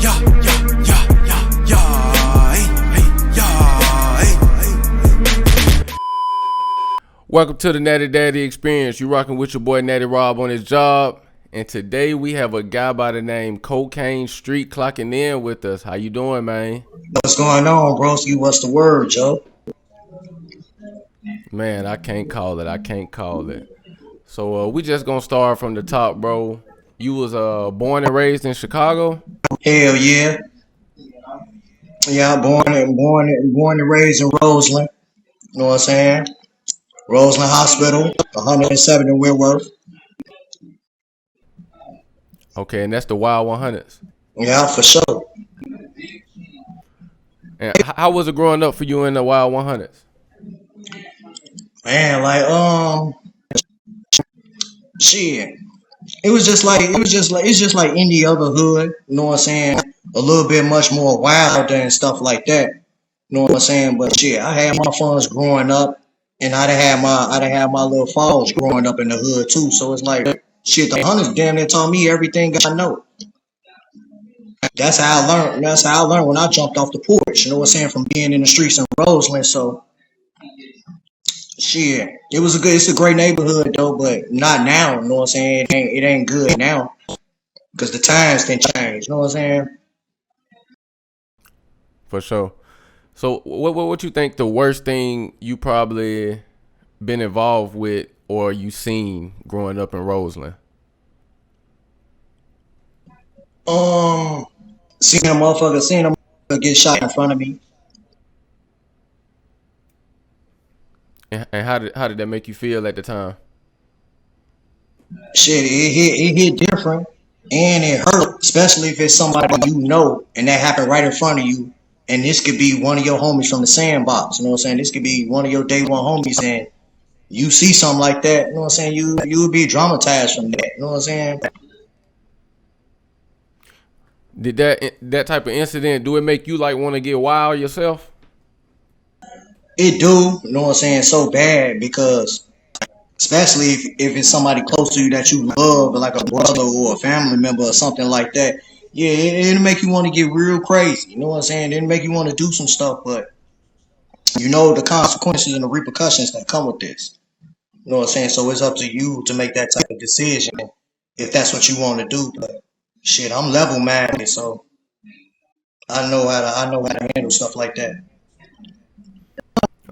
Yeah, yeah, yeah, yeah, yeah, hey, yeah, hey. Welcome to the Natty Daddy Experience. You rocking with your boy Natty Rob on his job. And today we have a guy by the name Cocain Street clocking in with us. How you doing, man? What's going on, broski? What's the word, Joe? Man, I can't call it. So we just gonna start from the top, bro. You was born and raised in Chicago? Hell yeah. Yeah, born and raised in Roseland. You know what I'm saying? Roseland Hospital, 107 in Whitworth. Okay, and that's the Wild 100s. Yeah, for sure. And how was it growing up for you in the Wild 100s? Man, shit. It's just like any other hood, you know what I'm saying? A little bit much more wilder and stuff like that. You know what I'm saying? But shit, I had my funds growing up, and I done had my little falls growing up in the hood too. So it's like shit, the hunters damn near taught me everything I know. That's how I learned. That's how I learned when I jumped off the porch. You know what I'm saying? From being in the streets in Roseland. So shit, it's a great neighborhood though, but not now. You know what I'm saying? It ain't good now because the times didn't change. You know what I'm saying? For sure. So what you think the worst thing you probably been involved with or you seen growing up in Roseland? Seeing a motherfucker get shot in front of me. And how did that make you feel at the time? Shit, it hit different and it hurt, especially if it's somebody you know and that happened right in front of you. And this could be one of your homies from the sandbox. You know what I'm saying? This could be one of your day one homies, and you see something like that. You know what I'm saying? You would be traumatized from that. You know what I'm saying? Did that type of incident, do it make you like want to get wild yourself? It do. You know what I'm saying? So bad because especially if it's somebody close to you that you love, like a brother or a family member or something like that. Yeah, it'll make you want to get real crazy. You know what I'm saying? It'll make you want to do some stuff, but you know the consequences and the repercussions that come with this. You know what I'm saying? So it's up to you to make that type of decision if that's what you want to do. But shit, I'm level minded, so I know how to handle stuff like that.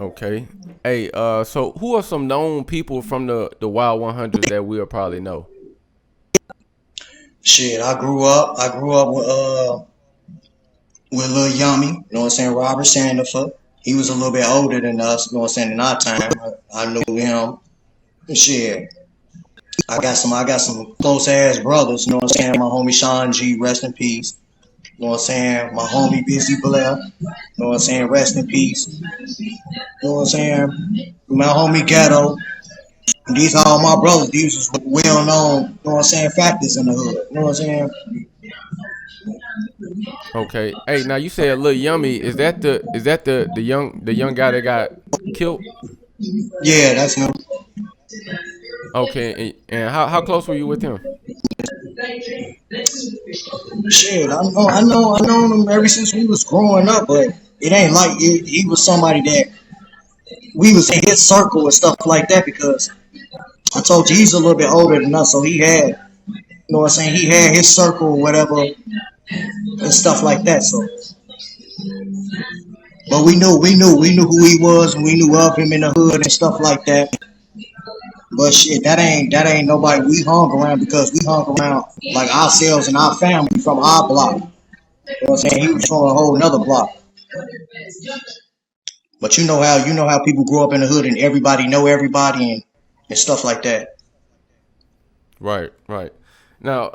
Okay. Hey, so who are some known people from the Wild 100s that we'll probably know? Shit, I grew up with Lil Yummy, you know what I'm saying, Robert Sandifer. He was a little bit older than us, you know what I'm saying, in our time. I knew him. Shit. I got some close ass brothers, you know what I'm saying? My homie Sean G, rest in peace. You know what I'm saying? My homie Busy Blair, you know what I'm saying, rest in peace. You know what I'm saying? My homie Ghetto. These are all my brothers. These was well known, you know what I'm saying, factors in the hood. You know what I'm saying? Okay. Hey, now you said Lil Yummy. Is that the young guy that got killed? Yeah, that's him. Okay. And how close were you with him? Shit, I know him ever since we was growing up, but it ain't like he was somebody that we was in his circle and stuff like that because I told you he's a little bit older than us, so he had, you know what I'm saying, he had his circle or whatever and stuff like that. So, but we knew who he was and we knew of him in the hood and stuff like that. But shit, that ain't nobody we hung around because we hung around like ourselves and our family from our block. You know what I'm saying? He was from a whole nother block. But you know how people grow up in the hood and everybody know everybody and stuff like that. Right, right. Now,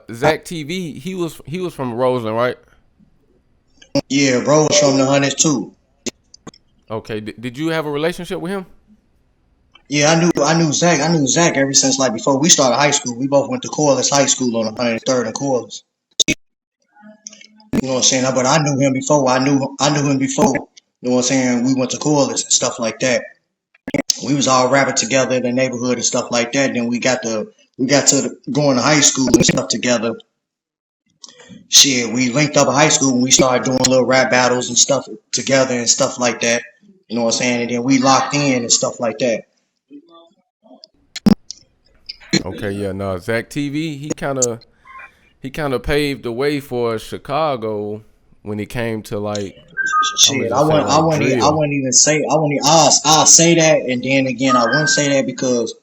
ZackTv, he was from Roseland, right? Yeah, bro was from the hundreds too. Okay. Did you have a relationship with him? Yeah, I knew Zach ever since like before we started high school. We both went to Corliss High School on 103rd and Corliss. You know what I'm saying? But I knew him before. I knew him before. You know what I'm saying? We went to Corliss and stuff like that. We was all rapping together in the neighborhood and stuff like that. Then we got to going to high school and stuff together. Shit, we linked up in high school and we started doing little rap battles and stuff together and stuff like that. You know what I'm saying? And then we locked in and stuff like that. Okay, yeah, no, ZackTv, he kind of paved the way for Chicago when it came to like I'm gonna Shit, just say like I drill. wouldn't even say I wouldn't. I'll say that, and then again, I wouldn't say that because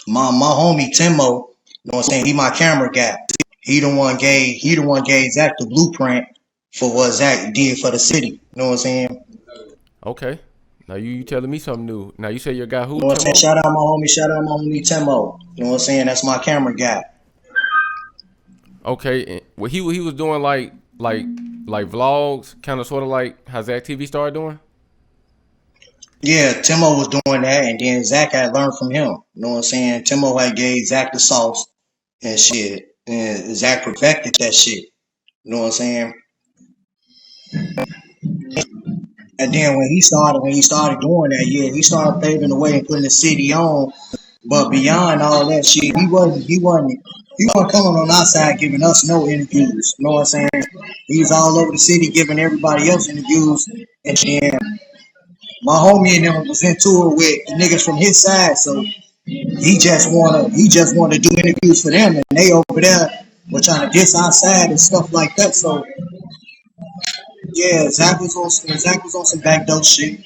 my homie Timo, you know what I'm saying? He my camera guy. He the one gave Zach the blueprint for what Zach did for the city. You know what I'm saying? Okay. Now you telling me something new. Now you say your guy You who, know what I'm saying? Timo? Shout out my homie Timo. You know what I'm saying? That's my camera guy. Okay. Well, he was doing like vlogs, kind of sort of like how ZackTv started doing. Yeah, Timo was doing that, and then Zach had learned from him. You know what I'm saying? Timo had gave Zach the sauce and shit, and Zach perfected that shit. You know what I'm saying? And then when he started doing that, yeah, he started paving the way and putting the city on. But beyond all that shit, he wasn't coming on our side giving us no interviews. You know what I'm saying? He was all over the city giving everybody else interviews. And then my homie and them was into it with the niggas from his side, so he just wanna do interviews for them, and they over there were trying to diss our side and stuff like that. So yeah, Zach was on some backdoor shit. You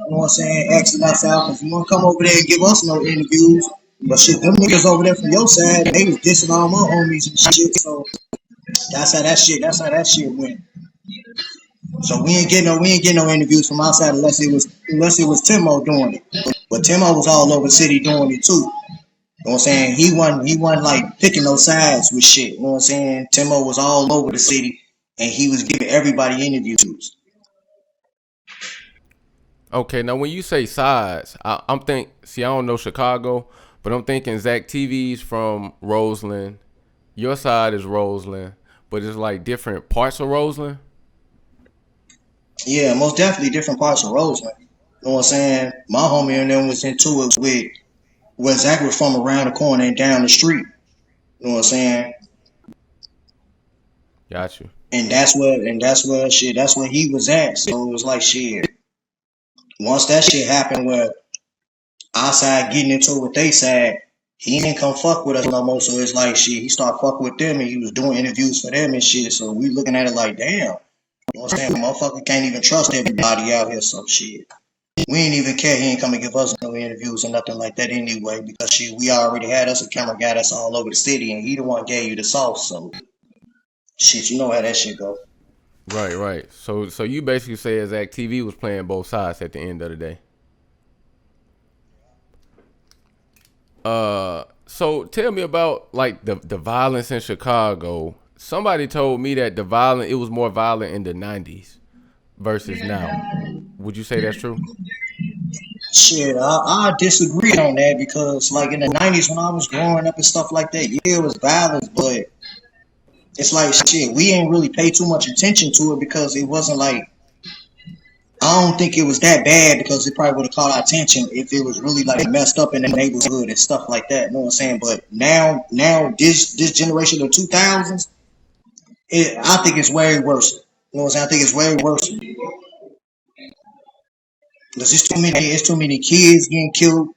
know what I'm saying? Asking us out if you want to come over there and give us no interviews. But shit, them niggas over there from your side, they was dissing all my homies and shit. So that's how that shit went. So we ain't getting no interviews from outside unless it was Timo doing it. But Timo was all over the city doing it too. You know what I'm saying? He wasn't like picking no sides with shit. You know what I'm saying? Timo was all over the city and he was giving everybody interviews. Okay. Now when you say sides, I'm think. See, I don't know Chicago, but I'm thinking ZackTV's from Roseland. Your side is Roseland, but it's like different parts of Roseland. Yeah, most definitely different parts of Roseland. You know what I'm saying? My homie and them was into it with where Zach was from around the corner and down the street. You know what I'm saying? Got you. That's where he was at. So it was like shit. Once that shit happened where our side getting into it with they side, he didn't come fuck with us no more. So it's like shit, he started fucking with them and he was doing interviews for them and shit. So we looking at it like damn. You know what I'm saying? Motherfucker can't even trust everybody out here, some shit. We ain't even care. He ain't come to give us no interviews or nothing like that anyway, because we already had us a camera guy that's all over the city, and he the one gave you the sauce. So shit, you know how that shit go. Right, right. So you basically say as ZackTV was playing both sides at the end of the day. So tell me about like the violence in Chicago. Somebody told me that it was more violent in the '90s versus now. Would you say that's true? Shit, I disagree on that because like in the '90s when I was growing up and stuff like that, yeah, it was violence, but it's like shit, we ain't really pay too much attention to it because it wasn't like I don't think it was that bad because it probably would have caught our attention if it was really like messed up in the neighborhood and stuff like that. You know what I'm saying? But now this generation of 2000s, I think it's way worse. You know what I'm saying? I think it's way worse because it's too many kids getting killed.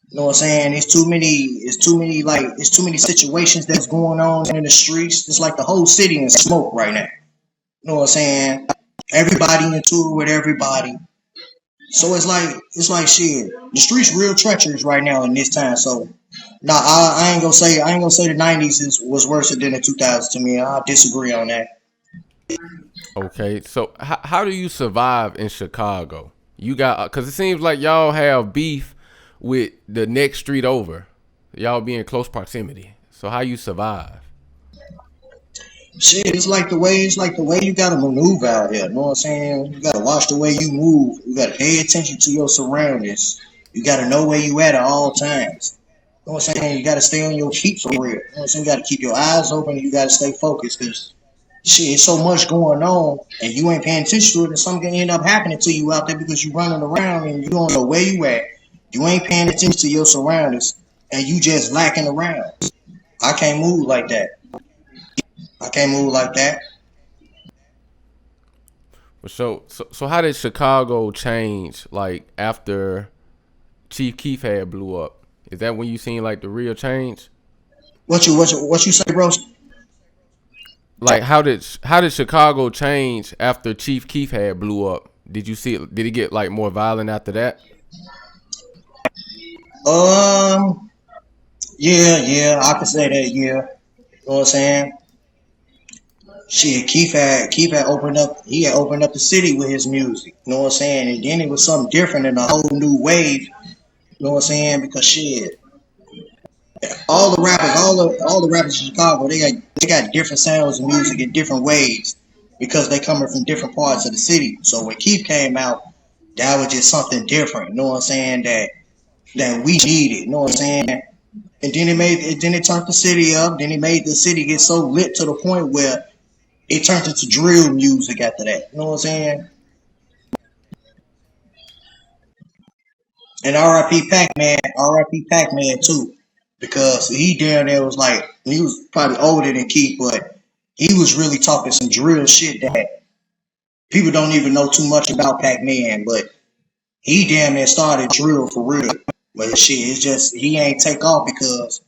You know what I'm saying? It's too many situations that's going on in the streets. It's like the whole city in smoke right now. You know what I'm saying? Everybody into it with everybody. So it's like shit. The streets real treacherous right now in this time. So nah, I ain't gonna say the '90s was worse than the 2000s to me. I disagree on that. Okay. So how do you survive in Chicago? You got because it seems like y'all have beef with the next street over. Y'all be in close proximity. So how you survive? Shit, it's like the way you gotta maneuver out here. You know what I'm saying? You gotta watch the way you move. You gotta pay attention to your surroundings. You gotta know where you at all times. You know what I'm saying? You gotta stay on your feet for real. You know what I'm saying? You gotta keep your eyes open and you gotta stay focused because shit, it's so much going on and you ain't paying attention to it and something can end up happening to you out there because you running around and you don't know where you at. You ain't paying attention to your surroundings and you just lacking around. I can't move like that. I can't move like that. So how did Chicago change like after Chief Keef had blew up? Is that when you seen like the real change? What you say, bro? Like how did Chicago change after Chief Keef had blew up? Did you see it? Did it get like more violent after that? Um, yeah, I can say that. Yeah, you know what I'm saying? Shit, Keith had opened up. He had opened up the city with his music. You know what I'm saying? And then it was something different and a whole new wave. You know what I'm saying? Because shit, all the rappers in Chicago, they got different sounds of music in different ways because they coming from different parts of the city. So when Keith came out, that was just something different. You know what I'm saying? That we needed. You know what I'm saying? And then it turned the city up. Then it made the city get so lit to the point where it turned into drill music after that. You know what I'm saying? And R.I.P. Pac-Man too, because he down there was like he was probably older than Keith, but he was really talking some drill shit that people don't even know too much about Pac-Man, but he damn near started drill for real. But shit, it's just he ain't take off because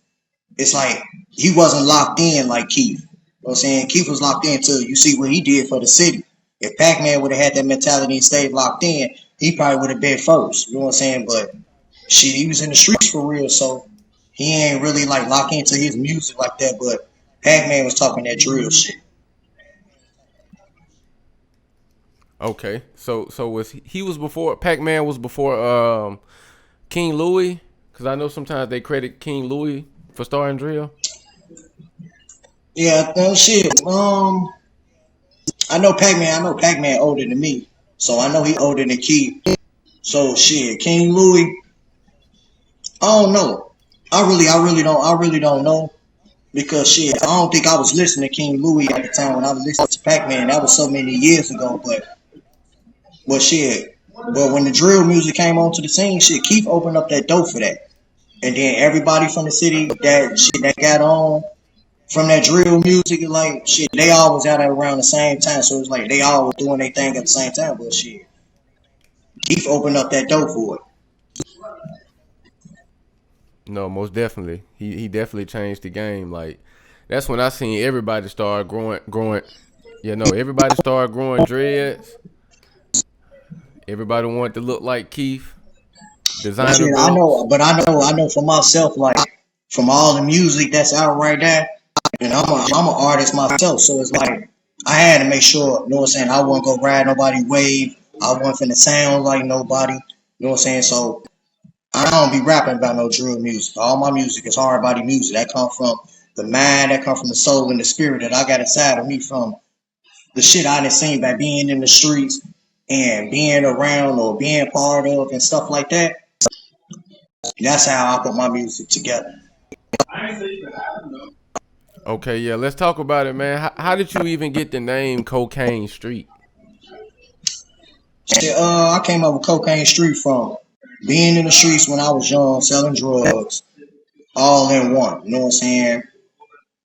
it's like he wasn't locked in like Keith. You know what I'm saying? Keith was locked in till you see what he did for the city. If Pac-Man would have had that mentality and stayed locked in, he probably would have been first. You know what I'm saying? But shit, he was in the streets for real, so he ain't really like locked into his music like that. But Pac-Man was talking that drill shit. Okay, so was he was before Pac-Man was before King Louis? Because I know sometimes they credit King Louis for starting drill. Yeah, no shit. I know Pac-Man older than me, so I know he older than Keith. So shit, King Louis. I don't know. I really don't know because shit, I don't think I was listening to King Louis at the time when I was listening to Pac-Man. That was so many years ago, but shit. But when the drill music came onto the scene, shit, Keith opened up that door for that. And then everybody from the city that got on from that drill music, like shit, they all was out at around the same time. So it was like they all were doing their thing at the same time. But shit, Keith opened up that door for it. No, most definitely. He definitely changed the game. Like that's when I seen everybody start growing. You know, everybody started growing dreads. Everybody wanted to look like Keith. But Designer shit, I belts. know, but I know for myself, like from all the music that's out right there, and I'm an artist myself, so it's like I had to make sure, you know what I'm saying, I wasn't gonna ride nobody wave, I wasn't finna sound like nobody, you know what I'm saying. So I don't be rapping about no drill music. All my music is hard body music. That come from the mind, that come from the soul and the spirit that I got inside of me from the shit I done seen by being in the streets and being around or being part of and stuff like that. That's how I put my music together. Okay, yeah, let's talk about it, man. How did you even get the name Cocaine Street? Shit, I came up with Cocaine Street from being in the streets when I was young, selling drugs, all in one. You know what I'm saying?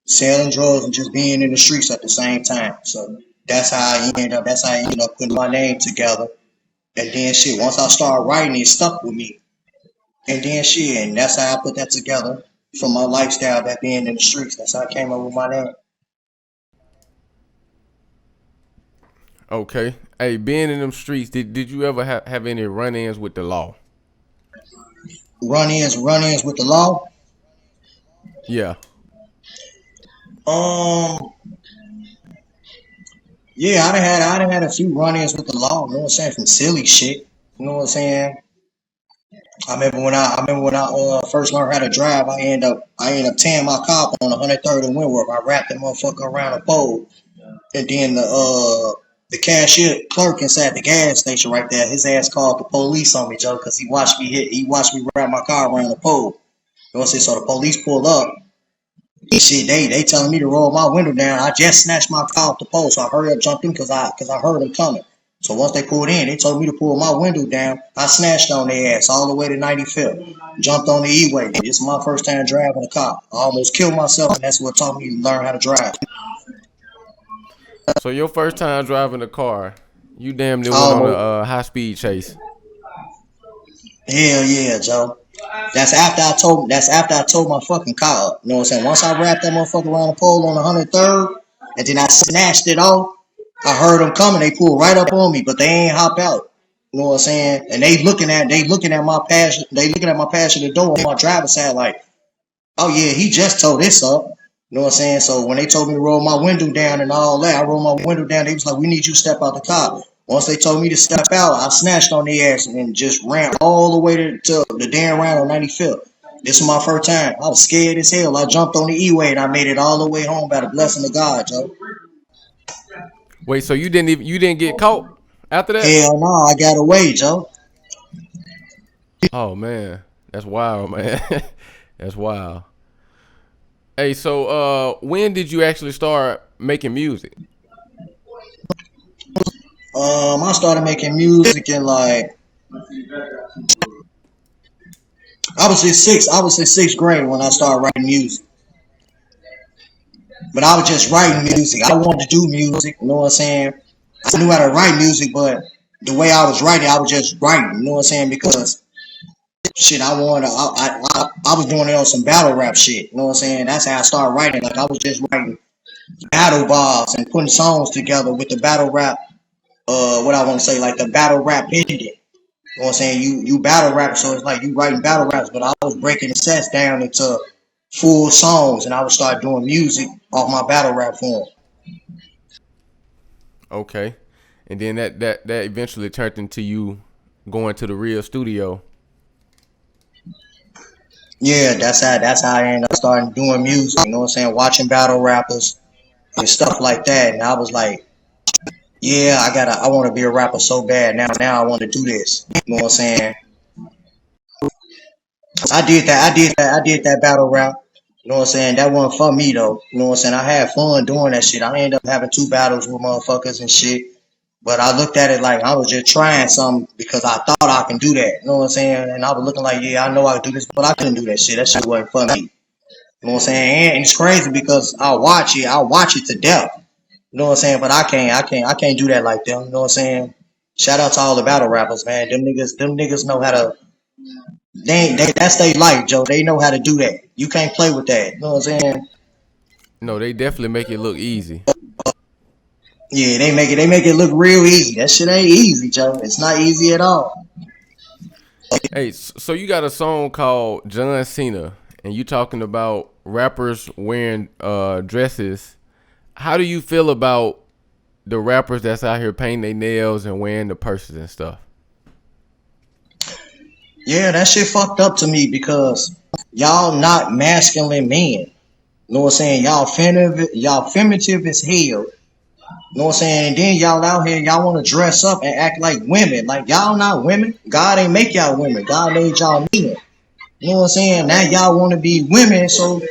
Selling drugs and just being in the streets at the same time. So That's how I ended up putting my name together. And then shit, once I started writing, it stuck with me. And then shit, and that's how I put that together for my lifestyle back being in the streets. That's how I came up with my name. Okay. Hey, being in them streets, did you ever have any run-ins with the law? Run-ins with the law. Yeah. Um, yeah, I done had a few run-ins with the law. You know what I'm saying? From silly shit. You know what I'm saying? I remember when I first learned how to drive. I ended up tearing my car up on 103rd and Wentworth. I wrapped that motherfucker around a pole, and then the cashier clerk inside the gas station right there, his ass called the police on me, Joe, because he watched me wrap my car around the pole. You know what I'm saying? So the police pull up. Shit, they telling me to roll my window down. I just snatched my car off the pole, so I hurry up, jumped in because I heard them coming. So once they pulled in, they told me to pull my window down. I snatched on their ass all the way to 95th. Jumped on the E-way. This is my first time driving a car. I almost killed myself, and that's what taught me to learn how to drive. So your first time driving a car, you damn near went on a Almost. high speed chase. Hell yeah, Joe. That's after I told my fucking car up. You know what I'm saying? Once I wrapped that motherfucker around the pole on the 103rd, and then I snatched it off, I heard them coming. They pulled right up on me, but they ain't hop out. You know what I'm saying? And they looking at my passion. They looking at my passenger door on my driver's side like, oh yeah, he just tore this up. You know what I'm saying? So when they told me to roll my window down and all that, I rolled my window down. They was like, we need you to step out the car. Once they told me to step out, I snatched on their ass and just ran all the way to the damn round on 95th. This was my first time. I was scared as hell. I jumped on the E-way and I made it all the way home by the blessing of God, Joe. Wait, so you didn't get caught after that? Hell no, I got away, Joe. Oh man, that's wild, man. That's wild. Hey, so when did you actually start making music? I started making music in like I was in sixth grade when I started writing music. But I was just writing music. I wanted to do music, you know what I'm saying? I knew how to write music, but the way I was writing, I was just writing, you know what I'm saying? Because shit, I was doing it on some battle rap shit, you know what I'm saying? That's how I started writing. Like I was just writing battle bars and putting songs together with the battle rap, what I want to say, like the battle rap ending. You know what I'm saying? You battle rap, so it's like you writing battle raps, but I was breaking the sets down into full songs, and I would start doing music off my battle rap form. Okay, and then that eventually turned into you going to the real studio. Yeah, that's how I ended up starting doing music. You know what I'm saying? Watching battle rappers and stuff like that, and I was like, yeah, I want to be a rapper so bad. Now I want to do this. You know what I'm saying? I did that battle rap. You know what I'm saying? That wasn't for me though. You know what I'm saying? I had fun doing that shit. I ended up having two battles with motherfuckers and shit. But I looked at it like I was just trying something because I thought I can do that. You know what I'm saying? And I was looking like, yeah, I know I can do this, but I couldn't do that shit. That shit wasn't for me. You know what I'm saying? And it's crazy because I watch it to death. You know what I'm saying? But I can't do that like them. You know what I'm saying? Shout out to all the battle rappers, man. Them niggas know how to. That's their life, Joe. They know how to do that. You can't play with that. You know what I'm saying? No, they definitely make it look easy. Yeah, they make it look real easy. That shit ain't easy, Joe. It's not easy at all. Hey, so you got a song called John Cena, and you talking about rappers wearing dresses. How do you feel about the rappers that's out here painting their nails and wearing the purses and stuff? Yeah, that shit fucked up to me because y'all not masculine men. You know what I'm saying? Y'all feminative as hell. You know what I'm saying? And then y'all out here, y'all want to dress up and act like women. Like y'all not women. God ain't make y'all women. God made y'all men. You know what I'm saying? Now y'all want to be women, so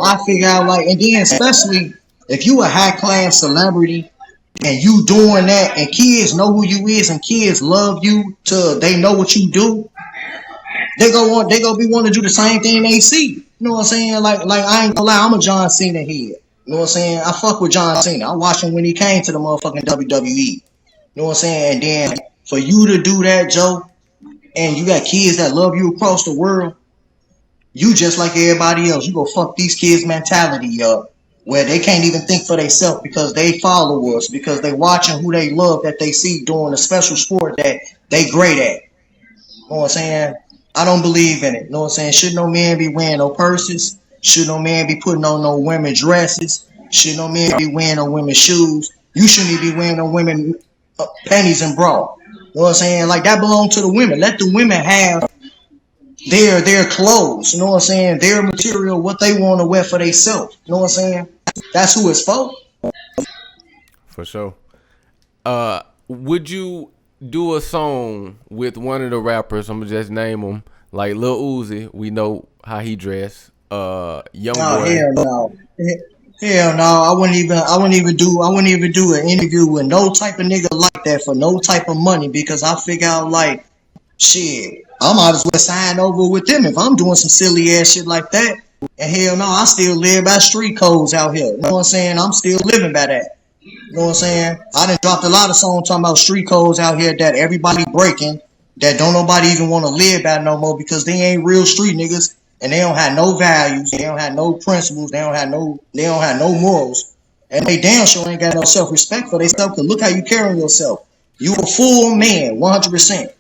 I figure out like, and then especially if you a high class celebrity and you doing that, and kids know who you is, and kids love you till they know what you do, they gonna be wanting to do the same thing they see. You know what I'm saying? Like I ain't gonna lie, I'm a John Cena head. You know what I'm saying? I fuck with John Cena. I watched him when he came to the motherfucking WWE. You know what I'm saying? And then for you to do that, Joe, and you got kids that love you across the world, you just like everybody else. You go fuck these kids' mentality up, where they can't even think for themselves because they follow us, because they watching who they love that they see doing a special sport that they great at. You know what I'm saying? I don't believe in it. You know what I'm saying? Should no man be wearing no purses? Should no man be putting on no women dresses? Should no man be wearing no women's shoes? You shouldn't be wearing no women panties and bra. You know what I'm saying? Like that belong to the women. Let the women have their clothes. You know what I'm saying? Their material, what they want to wear for themselves. You know what I'm saying? That's who it's for. For sure. Would you do a song with one of the rappers? I'm gonna just name them. Like Lil Uzi, we know how he dressed. Young Oh Boy. hell no. Hell no, I wouldn't even do an interview with no type of nigga like that for no type of money because I figure out like shit, I might as well sign over with them if I'm doing some silly ass shit like that. And hell no, I still live by street codes out here. You know what I'm saying? I'm still living by that. You know what I'm saying? I done dropped a lot of songs talking about street codes out here that everybody breaking, that don't nobody even want to live by no more because they ain't real street niggas and they don't have no values, they don't have no principles, they don't have no morals, and they damn sure ain't got no self respect for themselves. Cause look how you carrying yourself. You a full man, 100%,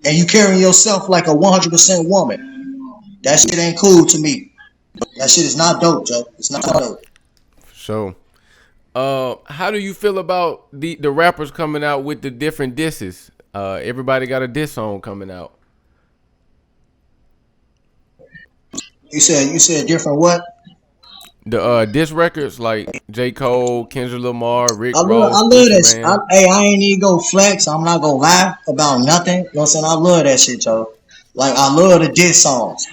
and you carrying yourself like a 100% woman. That shit ain't cool to me. That shit is not dope, Joe. It's not dope. So, how do you feel about the rappers coming out with the different disses? Everybody got a diss song coming out. You said different what? The diss records like J. Cole, Kendrick Lamar, Rick I Ross, love Gucci that shit. Man. I ain't even go flex. I'm not gonna lie about nothing. You know what I'm saying? I love that shit, yo. Like, I love the diss songs.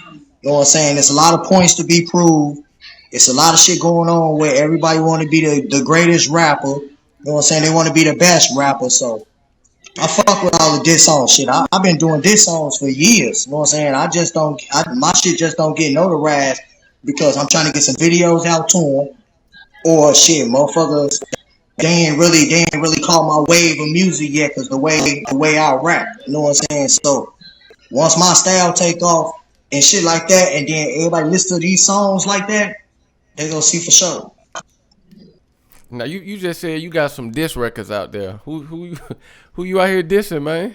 You know what I'm saying? There's a lot of points to be proved. It's a lot of shit going on where everybody want to be the greatest rapper. You know what I'm saying? They want to be the best rapper. So I fuck with all the diss song shit. I've been doing diss songs for years. You know what I'm saying? My shit just don't get notarized because I'm trying to get some videos out to them. Or shit, motherfuckers, they ain't really caught my wave of music yet because the way I rap. You know what I'm saying? So once my style take off and shit like that, and then everybody listen to these songs like that, they gonna see for sure. Now you just said you got some diss records out there. Who you out here dissing, man?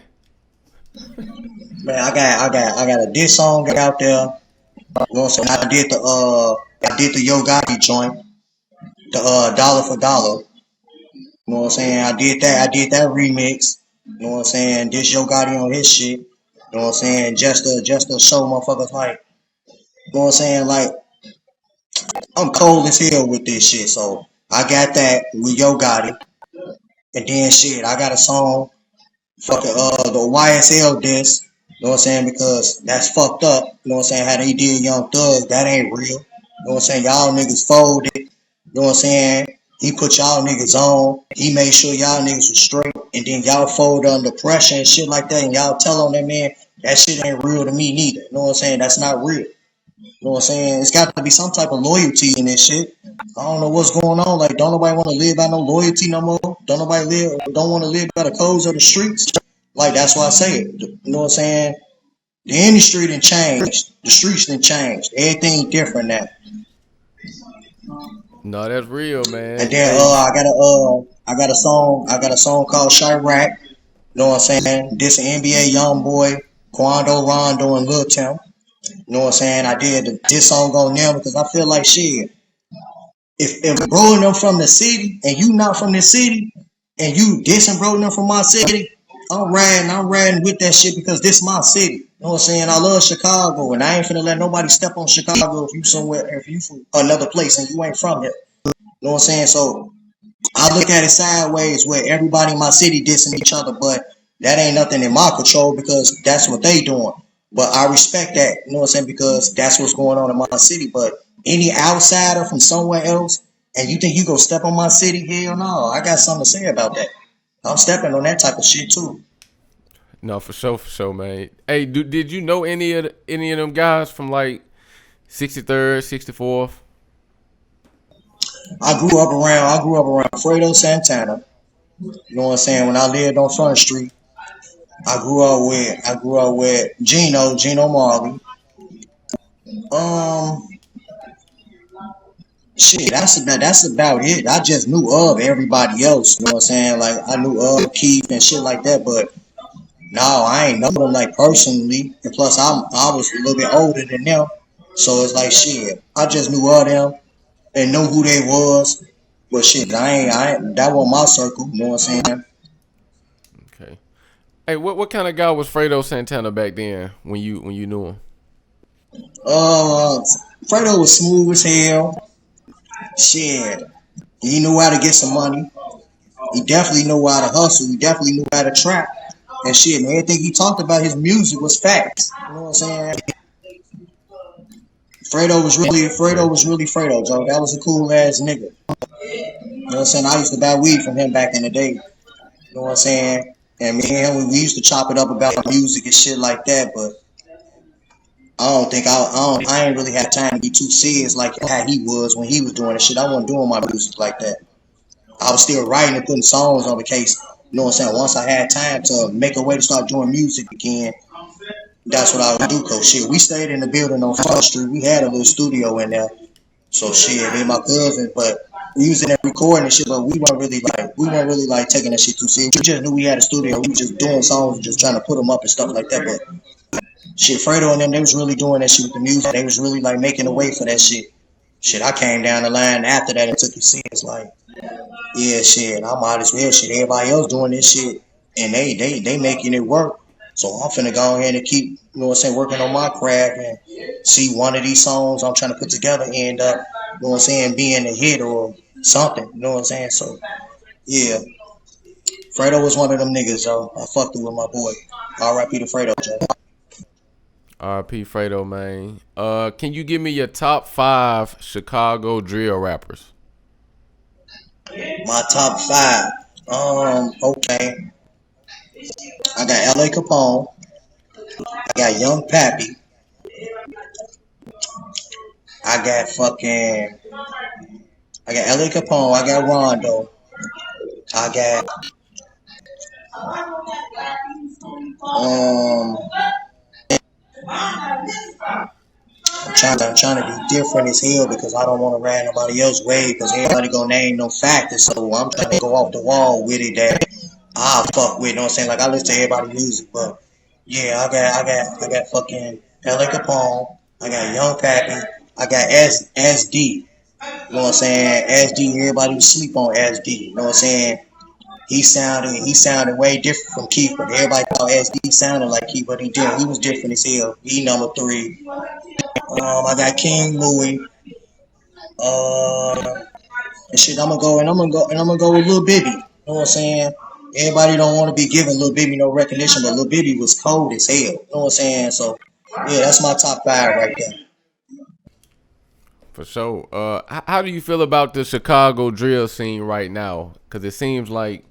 Man, I got a diss song out there. You know what I'm saying? I did the Yo Gotti joint, the Dollar for Dollar. You know what I'm saying? I did that remix. You know what I'm saying? This Yo Gotti on his shit. You know what I'm saying? Just to show motherfuckers like, you know what I'm saying? Like, I'm cold as hell with this shit. So I got that with Yo Gotti. And then shit, I got a song fucking the YSL disc. You know what I'm saying? Because that's fucked up. You know what I'm saying? How they did Young Thug, that ain't real. You know what I'm saying? Y'all niggas folded. You know what I'm saying? He put y'all niggas on. He made sure y'all niggas was straight. And then y'all fold under pressure and shit like that. And y'all tell on that man, that shit ain't real to me neither. You know what I'm saying? That's not real. You know what I'm saying? It's got to be some type of loyalty in this shit. I don't know what's going on. Like, don't nobody want to live by no loyalty no more. Don't want to live by the codes of the streets. Like, that's why I say it. You know what I'm saying? The industry done changed. The streets done changed. Everything different now. No, that's real, And man. then Hey, I got a song called Chirac. You know what I'm saying? This NBA young boy, Quando Rondo and Lil Tim. You know what I'm saying? I did this song on them because I feel like shit. If bro and them from the city and you not from the city and you dissing bro and them from my city, I'm riding with that shit because this my city. You know what I'm saying? I love Chicago and I ain't finna let nobody step on Chicago if you from another place and you ain't from here. You know what I'm saying? So I look at it sideways where everybody in my city dissing each other, but that ain't nothing in my control because that's what they doing. But I respect that, you know what I'm saying, because that's what's going on in my city. But any outsider from somewhere else, and you think you gonna step on my city? Hell no, I got something to say about that. I'm stepping on that type of shit too. no, for sure, man. Hey, did you know any of them guys from like 63rd, 64th? I grew up around Fredo Santana. You know what I'm saying? When I lived on Front Street, I grew up with Gino Marley. Um, Shit, that's about it. I just knew of everybody else. You know what I'm saying? Like I knew of Keith and shit like that, but no, I ain't know them like personally. And plus, I was a little bit older than them, so it's like shit. I just knew of them and knew who they was. But shit, I ain't that wasn't my circle. You know what I'm saying? Okay. Hey, what kind of guy was Fredo Santana back then when you knew him? Uh, Fredo was smooth as hell. Shit, he knew how to get some money. He definitely knew how to hustle. He definitely knew how to trap and shit. And everything he talked about his music was facts. You know what I'm saying? Okay. Fredo, Joe. That was a cool ass nigga. You know what I'm saying? I used to buy weed from him back in the day. You know what I'm saying? And me and him, we used to chop it up about music and shit like that. But I ain't really had time to be too serious like how he was when he was doing the shit. I wasn't doing my music like that. I was still writing and putting songs on the case. You know what I'm saying? Once I had time to make a way to start doing music again, that's what I would do. Cause shit, we stayed in the building on First Street. We had a little studio in there. So shit, me and my cousin, but we was in there recording and shit, but we weren't really like taking that shit too serious. We just knew we had a studio. We was just doing songs, just trying to put them up and stuff like that. But shit, Fredo and them, they was really doing that shit with the music. They was really like making a way for that shit. Shit, I came down the line after that and took it serious. Like, yeah, shit, I'm out as well. Shit, everybody else doing this shit, and they making it work. So I'm finna go ahead and keep, you know what I'm saying, working on my craft and see one of these songs I'm trying to put together end up, you know what I'm saying, being a hit or something. You know what I'm saying? So yeah, Fredo was one of them niggas, yo. I fucked it with my boy. R.I.P. to Fredo, Joe. R.P. Fredo, man. Can you give me your top 5 Chicago drill rappers? My top 5. Okay. I got L.A. Capone. I got Young Pappy. I got fucking. I got L.A. Capone. I got Rondo. I got I'm trying to be different as hell because I don't want to ride nobody else's way because everybody gonna name no factors. So I'm trying to go off the wall with it that I fuck with. You know what I'm saying? Like I listen to everybody's music, but yeah, I got fucking L.A. Capone. I got Young Pappy. I got SD. You know what I'm saying? SD. Everybody was sleep on SD. You know what I'm saying? He sounded way different from Keith, but everybody thought SD sounded like Keith, but he didn't. He was different as hell. He number 3. I got King Louis. Uh, and shit, I'm gonna go with Lil Bibby. You know what I'm saying? Everybody don't want to be giving Lil Bibby no recognition, but Lil Bibby was cold as hell. You know what I'm saying? So yeah, that's my top 5 right there. For sure. How do you feel about the Chicago drill scene right now? Because it seems like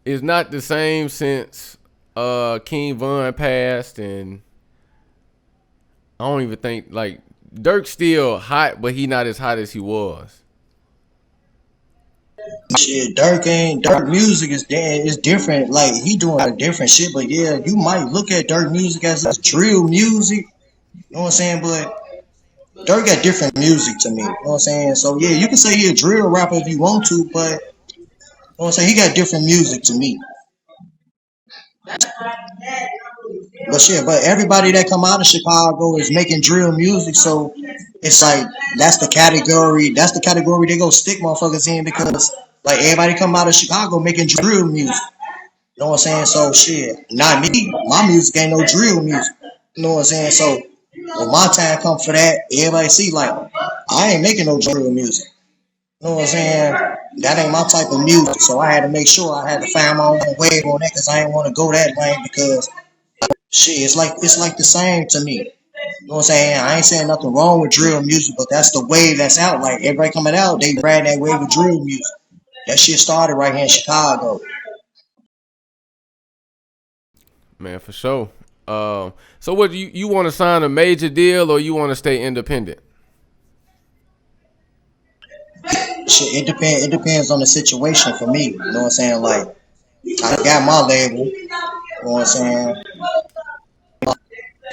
it's not the same since King Von passed, and I don't even think like Dirk's still hot, but he not as hot as he was. Shit, Dirk music is different. Like he doing a different shit, but yeah, you might look at Dirk music as a drill music. You know what I'm saying? But Dirk got different music to me. You know what I'm saying? So yeah, you can say he a drill rapper if you want to, but you know what I'm saying? He got different music to me. But shit, but everybody that come out of Chicago is making drill music, so it's like that's the category they go stick motherfuckers in because like everybody come out of Chicago making drill music. You know what I'm saying? So shit, not me. My music ain't no drill music. You know what I'm saying? So when my time come for that, everybody see like I ain't making no drill music. You know what I'm saying? That ain't my type of music. So I had to make sure I had to find my own wave on that because I didn't want to go that lane because shit, it's like the same to me. You know what I'm saying? I ain't saying nothing wrong with drill music, but that's the wave that's out. Like everybody coming out, they ride that wave of drill music. That shit started right here in Chicago. Man, for sure. So what you want to sign a major deal or you want to stay independent? Shit, it depends on the situation for me. You know what I'm saying? Like I got my label. You know what I'm saying?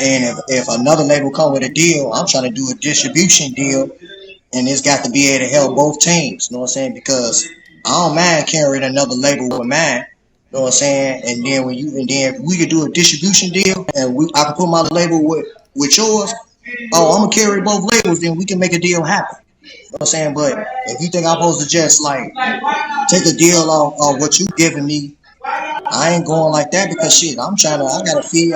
And if another label come with a deal, I'm trying to do a distribution deal, and it's got to be able to help both teams. You know what I'm saying? Because I don't mind carrying another label with mine. You know what I'm saying? And then if we could do a distribution deal, and I can put my label with yours. Oh, I'm gonna carry both labels, then we can make a deal happen. You know what I'm saying? But if you think I'm supposed to just like take a deal off what you giving me, I ain't going like that because shit, I gotta feed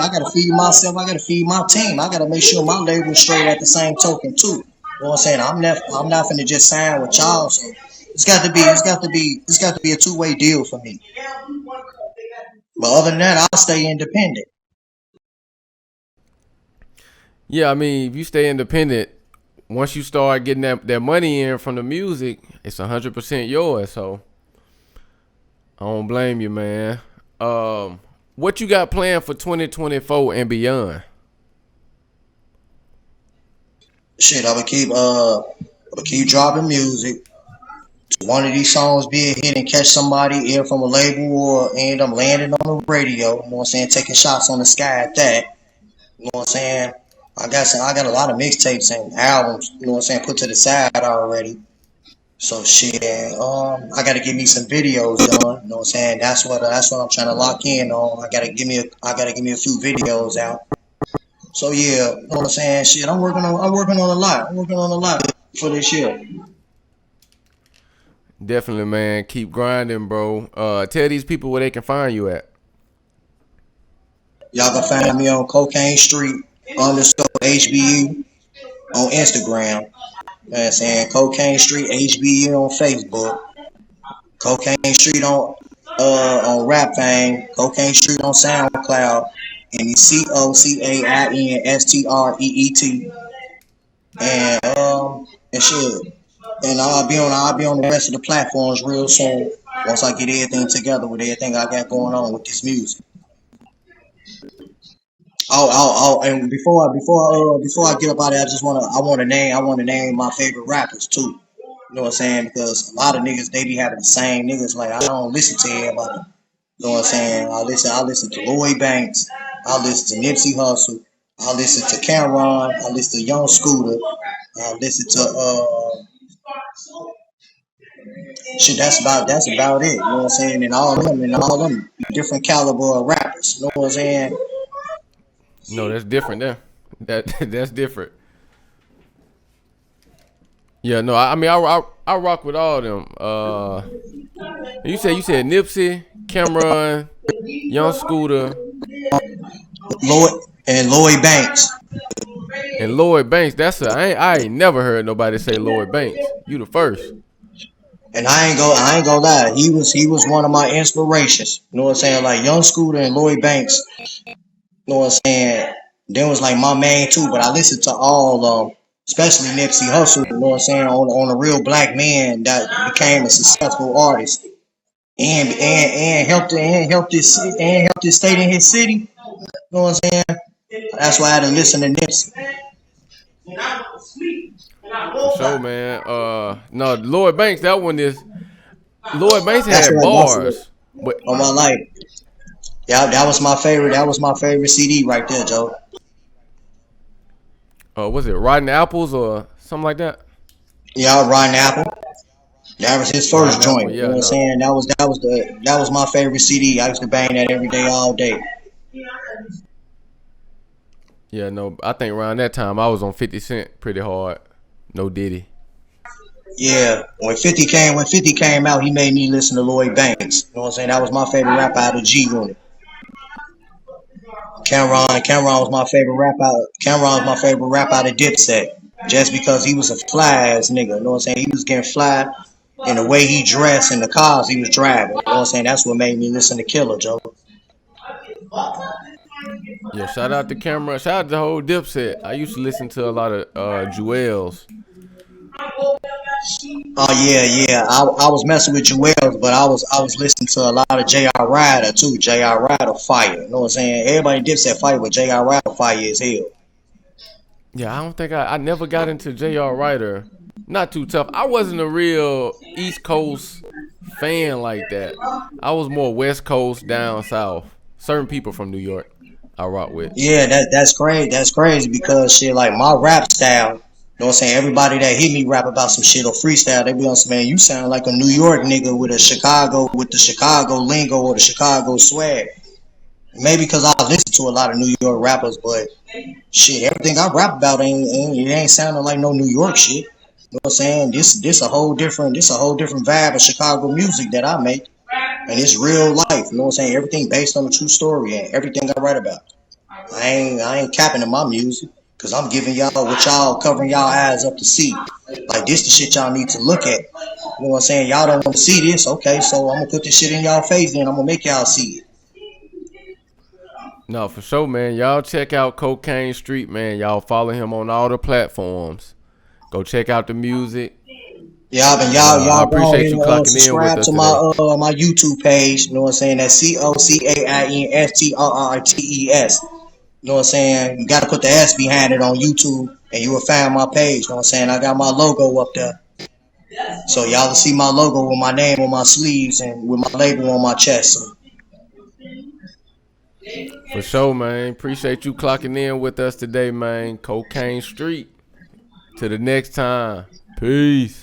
myself, I gotta feed my team, I gotta make sure my label's straight at the same token too. You know what I'm saying? I'm not finna just sign with y'all, so it's got to be a two-way deal for me. But other than that, I'll stay independent. Yeah, I mean, if you stay independent, once you start getting that money in from the music, it's 100% yours. So I don't blame you, man. What you got planned for 2024 and beyond? Shit, I would keep dropping music. one of these songs be a hit and catch somebody either from a label or end up landing on the radio. You know what I'm saying? Taking shots on the sky at that. You know what I'm saying? I got a lot of mixtapes and albums, you know what I'm saying, put to the side already. So shit, I gotta give me some videos done. You know what I'm saying? That's what I'm trying to lock in on. I gotta give me a few videos out. So yeah, you know what I'm saying? Shit, I'm working on a lot. I'm working on a lot for this year. Definitely, man. Keep grinding, bro. Tell these people where they can find you at. Y'all can find me on Cocain Street underscore HBU on Instagram. You know what I'm saying? Cocaine Street HBU on Facebook. Cocaine Street on Rap Fame. Cocaine Street on SoundCloud. And it's CocainStreet. And shit. And I'll be on the rest of the platforms real soon. Once I get everything together with everything I got going on with this music. And before I get up out of there, I want to name my favorite rappers too. You know what I'm saying? Because a lot of niggas they be having the same niggas. Like I don't listen to everybody. You know what I'm saying? I listen to Lloyd Banks. I listen to Nipsey Hussle. I listen to Cameron. I listen to Young Scooter. I listen to shit. That's about it. You know what I'm saying? And all them different caliber of rappers. You know what I'm saying? No, that's different there. That's different. Yeah, no, I mean I rock with all them. You said Nipsey, Cameron, Young Scooter, Lloyd Banks. and Lloyd Banks. I ain't never heard nobody say Lloyd Banks. You the first. And I ain't gonna lie, he was one of my inspirations. You know what I'm saying? Like Young Scooter and Lloyd Banks. You know what I'm saying? Them was like my main too, but I listened to all of them, especially Nipsey Hussle. You know what I'm saying? On a real black man that became a successful artist and helped his state in his city. You know what I'm saying? That's why I had to listen to Nipsey. For sure, man. No, Lloyd Banks. Lloyd Banks That's had what bars, but on my life. Yeah, that was my favorite. That was my favorite CD right there, Joe. was it Rotten Apples or something like that? Yeah, Rotten Apple. That was his first Rotten joint. Apple, You yeah, know what I'm no. saying? That was my favorite CD. I used to bang that every day, all day. Yeah, no. I think around that time I was on 50 Cent pretty hard. No Diddy. Yeah, when 50 came out, he made me listen to Lloyd Banks. You know what I'm saying? That was my favorite rapper out of G Unit. Cameron was my favorite rap out. Cameron was my favorite rap out of Dipset, just because he was a fly ass nigga. You know what I'm saying? He was getting fly in the way he dressed and the cars he was driving. You know what I'm saying? That's what made me listen to Killer, Joe. Yeah, shout out to Cameron. Shout out to the whole Dipset. I used to listen to a lot of Jewels. Oh yeah. I was messing with Joel's, but I was listening to a lot of J.R. Ryder too. J.R. Ryder fire. You know what I'm saying? Everybody Dipset fire, but J.R. Ryder fire as hell. Yeah, I don't think I never got into J.R. Ryder. Not too tough. I wasn't a real East Coast fan like that. I was more West Coast, down south. Certain people from New York I rock with. Yeah, that's crazy. That's crazy because shit, like my rap style. You know what I'm saying? Everybody that hear me rap about some shit or freestyle, they be on some, man, you sound like a New York nigga with the Chicago lingo or the Chicago swag. Maybe because I listen to a lot of New York rappers, but shit, everything I rap about ain't sounding like no New York shit. You know what I'm saying? This a whole different vibe of Chicago music that I make. And it's real life, you know what I'm saying? Everything based on a true story and everything I write about. I ain't capping in my music, cause I'm giving y'all what y'all covering y'all eyes up to see. Like this the shit y'all need to look at. You know what I'm saying? Y'all don't want to see this, okay, so I'm gonna put this shit in y'all face and I'm gonna make y'all see it. No, for sure, man. Y'all check out Cocaine Street, man. Y'all follow him on all the platforms. Go check out the music. Y'all been I y'all go appreciate ahead you and clocking in with subscribe us to today. my YouTube page. You know what I'm saying? That's CocainStrrtes. You know what I'm saying? You gotta put the S behind it on YouTube and you will find my page. You know what I'm saying? I got my logo up there. So y'all will see my logo with my name on my sleeves and with my label on my chest. For sure, man. Appreciate you clocking in with us today, man. Cocaine Street. Till the next time. Peace.